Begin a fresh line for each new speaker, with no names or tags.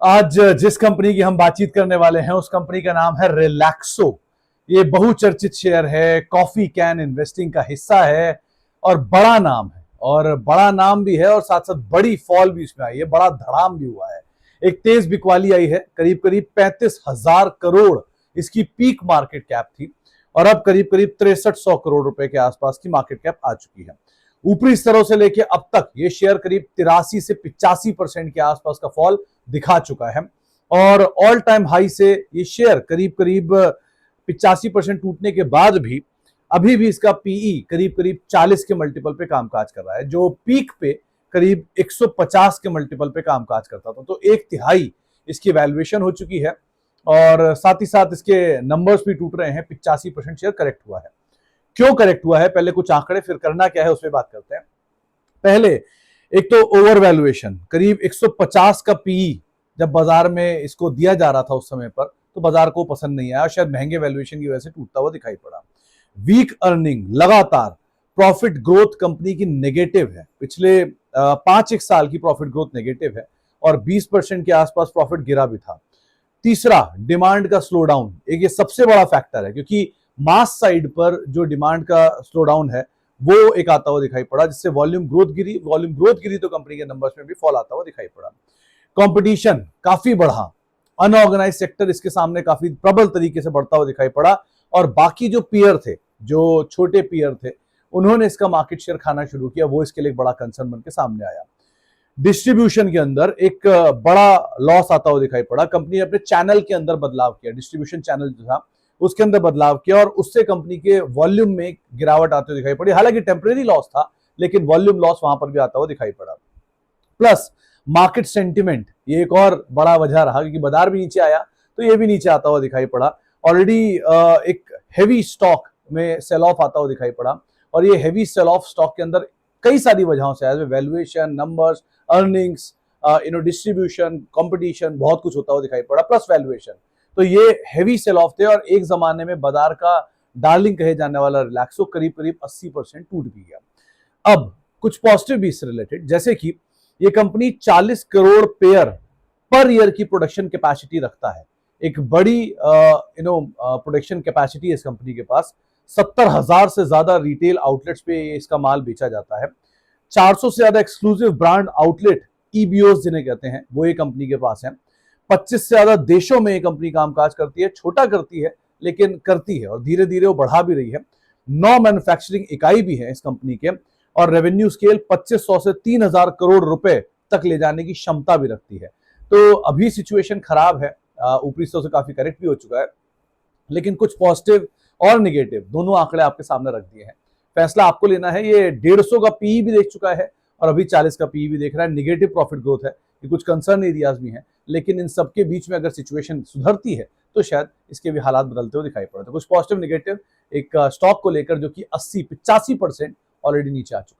आज जिस कंपनी की हम बातचीत करने वाले हैं उस कंपनी का नाम है रिलैक्सो। ये बहुचर्चित शेयर है, कॉफी कैन इन्वेस्टिंग का हिस्सा है और बड़ा नाम है, और बड़ा नाम भी है और साथ साथ बड़ी फॉल भी इसमें आई है, बड़ा धड़ाम भी हुआ है। एक तेज बिकवाली आई है, करीब करीब 35,000 करोड़ इसकी पीक मार्केट कैप थी और अब करीब करीब 6300 करोड़ रुपए के आसपास की मार्केट कैप आ चुकी है। ऊपरी स्तरों से लेकर अब तक ये शेयर करीब 83 से 85% के आसपास का फॉल दिखा चुका है और ऑल टाइम हाई से ये शेयर करीब करीब 85% टूटने के बाद भी अभी भी इसका पीई करीब करीब 40 के मल्टीपल पे कामकाज कर रहा है, जो पीक पे करीब 150 के मल्टीपल पे कामकाज करता था। तो एक तिहाई इसकी वैल्यूएशन हो चुकी है और साथ ही साथ इसके नंबर्स भी टूट रहे हैं। 85% शेयर करेक्ट हुआ है। क्यों करेक्ट हुआ है, पहले कुछ आंकड़े, फिर करना क्या है उसमें बात करते हैं। पहले एक तो ओवर वैल्यूएशन, करीब 150 का पीई जब बाजार में इसको दिया जा रहा था उस समय पर, तो बाजार को पसंद नहीं आया, शायद महंगे वैल्यूएशन की वजह से टूटता हुआ दिखाई पड़ा। वीक अर्निंग, लगातार प्रॉफिट ग्रोथ कंपनी की नेगेटिव है, पिछले 5-1 साल की प्रॉफिट ग्रोथ नेगेटिव है और 20% के आसपास प्रॉफिट गिरा भी था। तीसरा, डिमांड का स्लो डाउन, एक ये सबसे बड़ा फैक्टर है, क्योंकि मास साइड पर जो डिमांड का स्लो डाउन है वो एक आता हुआ दिखाई पड़ा, जिससे वॉल्यूम ग्रोथ गिरी तो कंपनी के नंबर्स में भी फॉल आता हुआ दिखाई पड़ा। कंपटीशन काफी बढ़ा, अनऑर्गेनाइज सेक्टर इसके सामने काफी प्रबल तरीके से बढ़ता हुआ दिखाई पड़ा और बाकी जो पीयर थे, जो छोटे पीयर थे, उन्होंने इसका मार्केट शेयर खाना शुरू किया, वो इसके लिए एक बड़ा कंसर्न बन के सामने आया। डिस्ट्रीब्यूशन के अंदर एक बड़ा लॉस आता हुआ दिखाई पड़ा। कंपनी ने अपने चैनल के अंदर बदलाव किया, डिस्ट्रीब्यूशन चैनल जो था उसके अंदर बदलाव किया और उससे कंपनी के वॉल्यूम में गिरावट आते हुए दिखाई पड़ी। हालांकि टेम्परेरी लॉस था, लेकिन वॉल्यूम लॉस वहां पर भी आता हुआ दिखाई पड़ा। प्लस मार्केट सेंटिमेंट, ये एक और बड़ा वजह रहा, क्योंकि बाजार भी नीचे आया तो ये भी नीचे आता हुआ दिखाई पड़ा। ऑलरेडी एक हेवी स्टॉक में सेल ऑफ आता हुआ दिखाई पड़ा और ये हेवी सेल ऑफ स्टॉक के अंदर कई सारी वजहों से आया, valuation, numbers, earnings, distribution, competition, बहुत कुछ होता हुआ दिखाई पड़ा, प्लस वैल्यूएशन। तो ये हेवी सेल ऑफ थे और एक जमाने में बाजार का डार्लिंग कहे जाने वाला रिलैक्सो करीब करीब 80% टूट भी गया। अब कुछ पॉजिटिव भी इससे रिलेटेड, जैसे कि ये company 40 crore pair per year की प्रोडक्शन कैपेसिटी रखता है। एक बड़ी प्रोडक्शन कैपेसिटी है इस कंपनी के पास। 70,000 से ज्यादा रिटेल आउटलेट्स पे इसका माल बेचा जाता है। 400 से ज्यादा एक्सक्लूसिव ब्रांड आउटलेट, ईबीओस जिन्हें कहते हैं, वो ये कंपनी के पास है। 25 से ज्यादा देशों में ये कंपनी कामकाज करती है। छोटा करती है लेकिन करती है और धीरे धीरे वो बढ़ा भी रही है। 9 मैन्युफैक्चरिंग इकाई भी है इस कंपनी के और रेवेन्यू स्केल 2500 से 3000 करोड़ रुपए तक ले जाने की क्षमता भी रखती है। तो अभी सिचुएशन खराब है, ऊपरी स्तर से काफी करेक्ट भी हो चुका है, लेकिन कुछ पॉजिटिव और नेगेटिव दोनों आंकड़े आपके सामने रख दिए हैं। फैसला आपको लेना है। ये 150 का पीई भी देख चुका है और अभी 40 का पीई भी देख रहा है। नेगेटिव प्रॉफिट ग्रोथ है, ये कुछ कंसर्न एरियाज भी हैं, लेकिन इन सबके बीच में अगर सिचुएशन सुधरती है तो शायद इसके भी हालात बदलते हुए दिखाई पड़ते हैं। कुछ पॉजिटिव नेगेटिव एक स्टॉक को लेकर जो कि 80-85% ऑलरेडी नीचे आ चुका है।